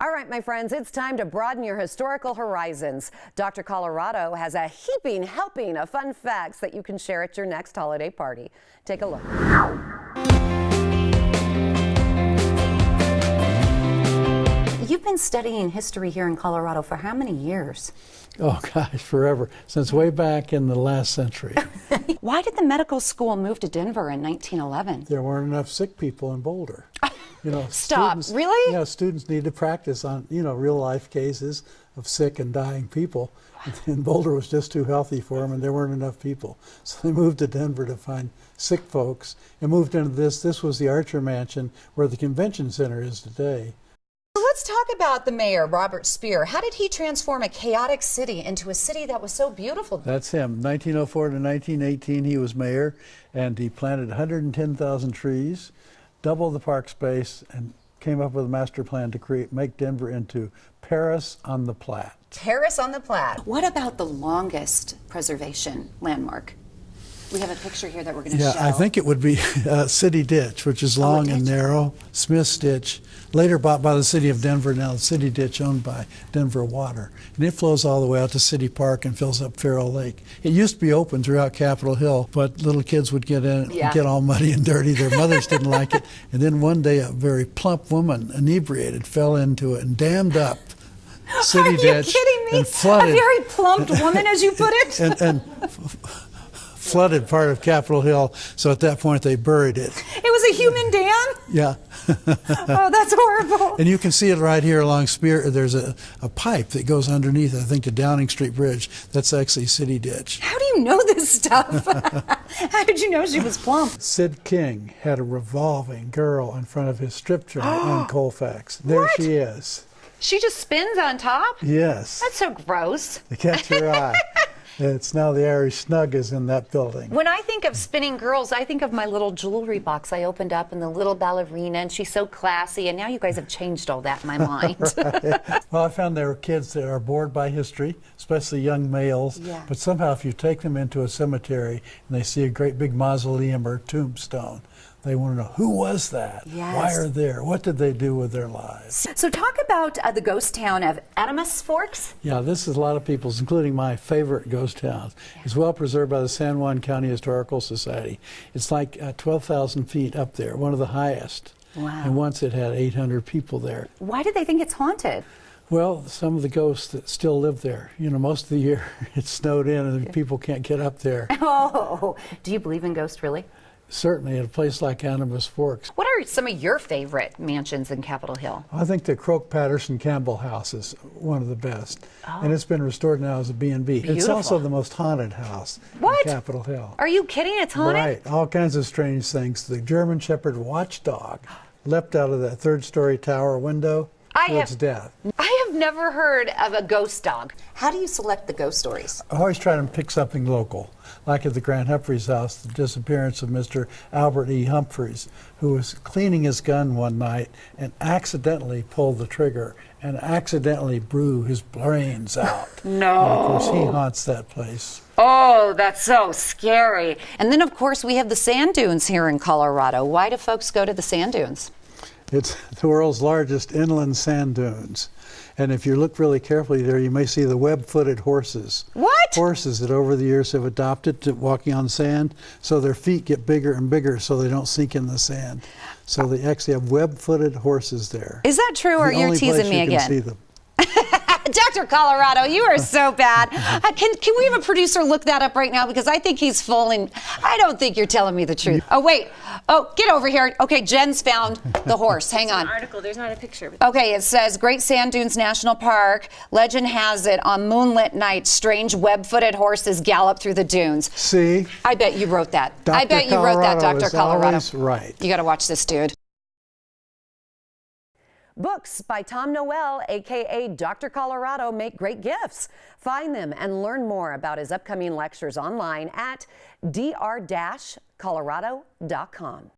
All right, my friends, it's time to broaden your historical horizons. Dr. Colorado has a heaping helping of fun facts that you can share at your next holiday party. Take a look. You've been studying history here in Colorado for how many years? Oh gosh, forever. Since way back in the last century. Why did the medical school move to Denver in 1911? There weren't enough sick people in Boulder. Stop, students, really? Yeah, students need to practice on, real life cases of sick and dying people. And Boulder was just too healthy for them, and there weren't enough people. So they moved to Denver to find sick folks and moved into this. This was the Archer Mansion where the convention center is today. Let's talk about the mayor, Robert Speer. How did he transform a chaotic city into a city that was so beautiful? That's him. 1904 to 1918, he was mayor, and he planted 110,000 trees, doubled the park space, and came up with a master plan to make Denver into Paris on the Platte. Paris on the Platte. What about the longest preservation landmark? We have a picture here that we're going to show. Yeah, I think it would be City Ditch, which is long and narrow. Smith's Ditch, later bought by the city of Denver, now the City Ditch owned by Denver Water. And it flows all the way out to City Park and fills up Farrell Lake. It used to be open throughout Capitol Hill, but little kids would get in and get all muddy and dirty. Their mothers didn't like it. And then one day a very plump woman, inebriated, fell into it and dammed up City Ditch. Are you kidding me? And flooded. A very plump woman, as you put it? and flooded part of Capitol Hill, so at that point they buried it. It was a human dam? Yeah. Oh, that's horrible. And you can see it right here along Spear. There's a pipe that goes underneath, I think, the Downing Street Bridge. That's actually City Ditch. How do you know this stuff? How did you know she was plump? Sid King had a revolving girl in front of his strip joint on Colfax. There she is. She just spins on top? Yes. That's so gross. To catch your eye. It's now the Irish Snug is in that building. When I think of spinning girls, I think of my little jewelry box I opened up and the little ballerina, and she's so classy, and now you guys have changed all that in my mind. Right. Well, I found there were kids that are bored by history, especially young males, but somehow if you take them into a cemetery and they see a great big mausoleum or tombstone, they want to know, who was that? Yes. Why are they there? What did they do with their lives? So talk about the ghost town of Adamus Forks. Yeah, this is a lot of people's, including my favorite ghost town. It's well preserved by the San Juan County Historical Society. It's like 12,000 feet up there, one of the highest. Wow. And once it had 800 people there. Why did they think it's haunted? Well, some of the ghosts that still live there, most of the year it's snowed in and people can't get up there. Oh, do you believe in ghosts, really? Certainly, at a place like Adamus Forks. What are some of your favorite mansions in Capitol Hill? I think the Croak Patterson Campbell house is one of the best. And it's been restored now as a B&B. It's also the most haunted house in Capitol Hill. Are you kidding? It's haunted? Right. All kinds of strange things. The German Shepherd watchdog leapt out of that third-story tower window to its death. I have never heard of a ghost dog. How do you select the ghost stories? I always try to pick something local. Like at the Grant Humphreys house, the disappearance of Mr. Albert E. Humphreys, who was cleaning his gun one night and accidentally pulled the trigger and accidentally blew his brains out. No. And of course, he haunts that place. Oh, that's so scary. And then, of course, we have the sand dunes here in Colorado. Why do folks go to the sand dunes? It's the world's largest inland sand dunes. And if you look really carefully there, you may see the web-footed horses. What? Horses that over the years have adopted to walking on sand, so their feet get bigger and bigger so they don't sink in the sand. So they actually have web-footed horses there. Is that true, or you're teasing me again? See them. Dr. Colorado, you are so bad. Can we have a producer look that up right now? Because I think he's full, and I don't think you're telling me the truth. Oh, wait. Oh, get over here. Okay, Jen's found the horse. Hang on. There's an article. There's not a picture. Okay, it says Great Sand Dunes National Park. Legend has it, on moonlit nights, strange web-footed horses gallop through the dunes. See? I bet you wrote that. I bet you wrote that, Dr. Colorado. Always right. You got to watch this, dude. Books by Tom Noel, aka Dr. Colorado, make great gifts. Find them and learn more about his upcoming lectures online at dr-colorado.com.